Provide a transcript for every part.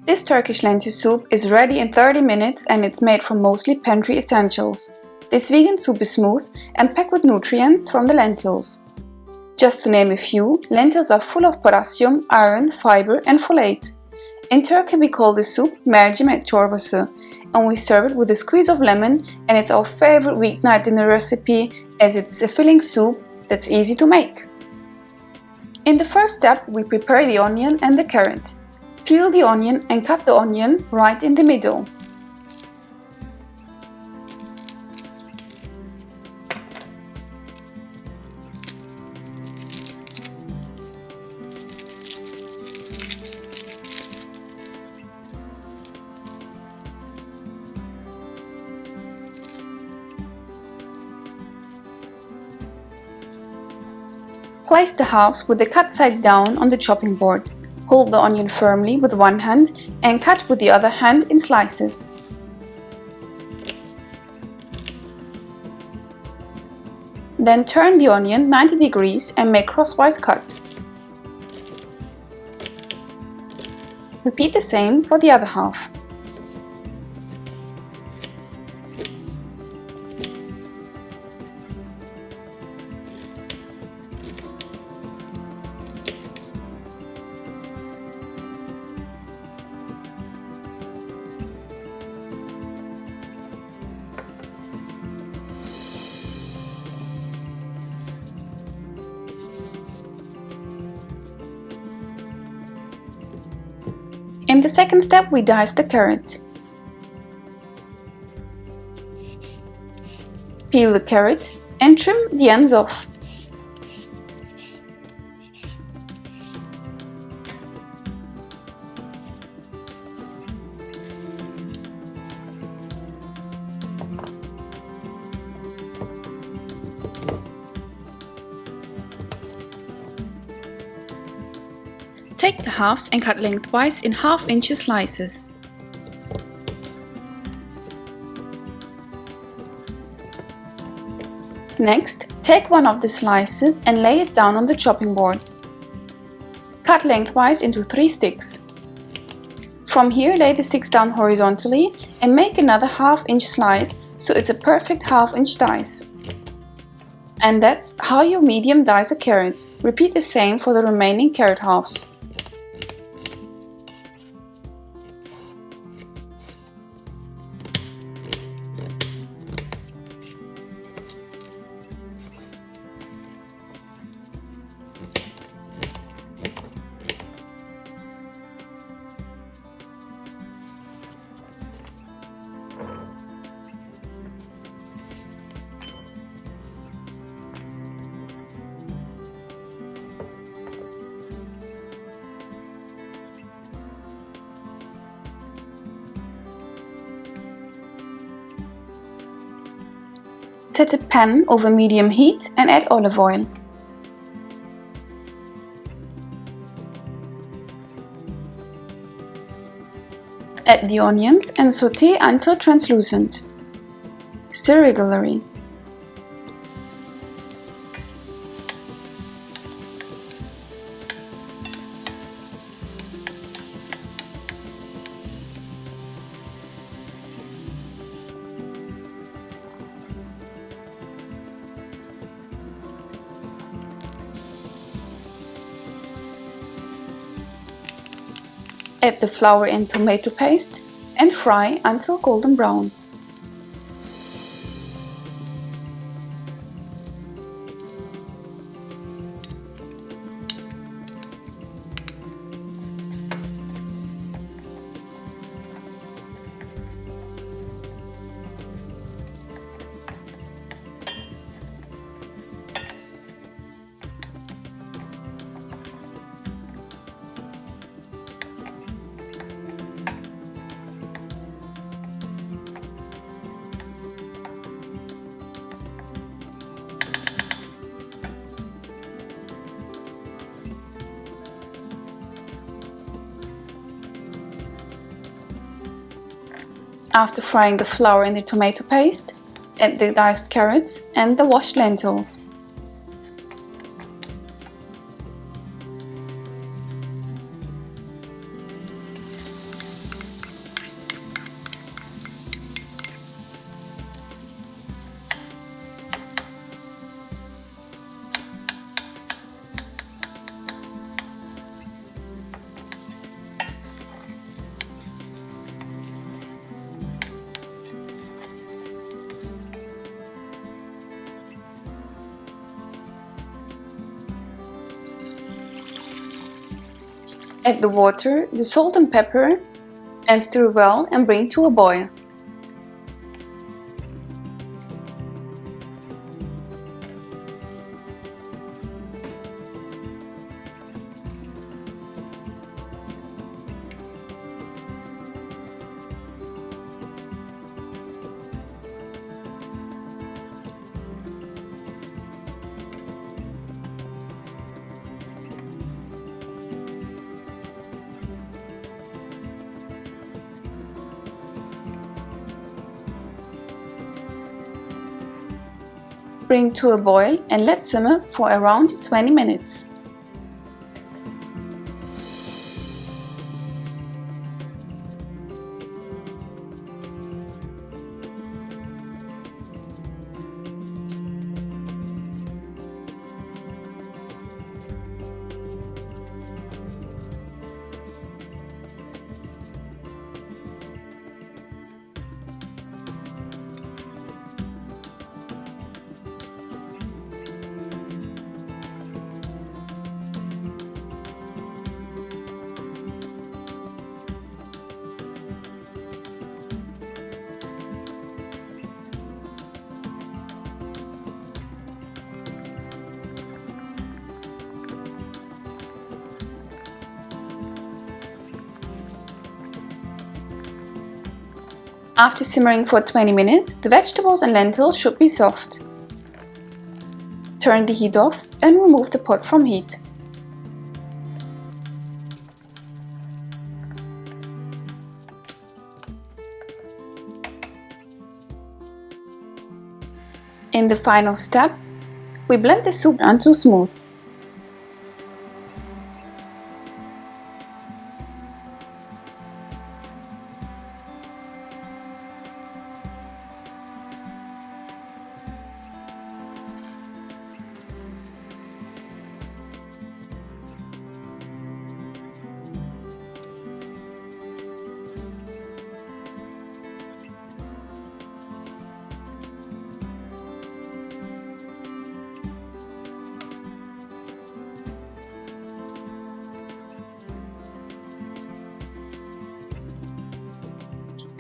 This Turkish lentil soup is ready in 30 minutes and it's made from mostly pantry essentials. This vegan soup is smooth and packed with nutrients from the lentils. Just to name a few, lentils are full of potassium, iron, fiber and folate. In Turkey we call this soup Mercimek Çorbası and we serve it with a squeeze of lemon, and it's our favorite weeknight dinner recipe as it's a filling soup that's easy to make. In the first step we prepare the onion and the carrot. Peel the onion and cut the onion right in the middle. Place the halves with the cut side down on the chopping board. Hold the onion firmly with one hand and cut with the other hand in slices. Then turn the onion 90 degrees and make crosswise cuts. Repeat the same for the other half. In the second step we dice the carrot. Peel the carrot and trim the ends off. Take the halves and cut lengthwise in half-inch slices. Next, take one of the slices and lay it down on the chopping board. Cut lengthwise into 3 sticks. From here, lay the sticks down horizontally and make another half-inch slice so it's a perfect half-inch dice. And that's how you medium dice a carrot. Repeat the same for the remaining carrot halves. Set a pan over medium heat and add olive oil. Add the onions and saute until translucent. Stir regularly. Add the flour and tomato paste and fry until golden brown. After frying the flour in the tomato paste, add the diced carrots and the washed lentils. Add the water, the salt and pepper, and stir well and bring to a boil. Bring to a boil and let simmer for around 20 minutes. After simmering for 20 minutes, the vegetables and lentils should be soft. Turn the heat off and remove the pot from heat. In the final step, we blend the soup until smooth.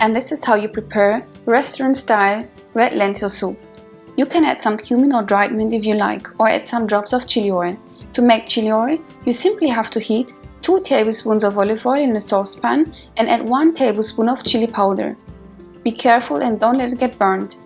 And this is how you prepare restaurant-style red lentil soup. You can add some cumin or dried mint if you like, or add some drops of chili oil. To make chili oil, you simply have to heat 2 tablespoons of olive oil in a saucepan and add 1 tablespoon of chili powder. Be careful and don't let it get burned.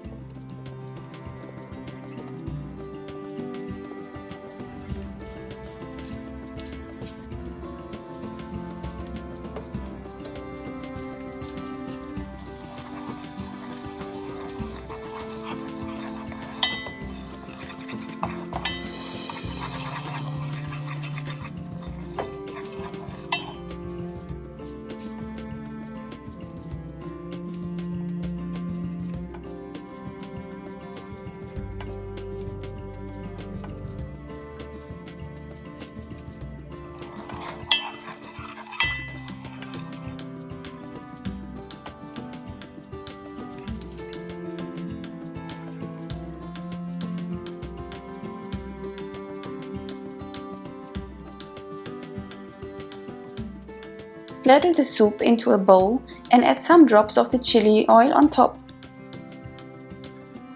Ladle the soup into a bowl and add some drops of the chili oil on top.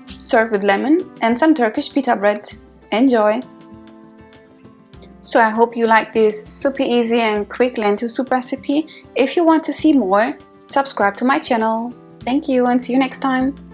Serve with lemon and some Turkish pita bread. Enjoy! So I hope you like this super easy and quick lentil soup recipe. If you want to see more, subscribe to my channel. Thank you and see you next time!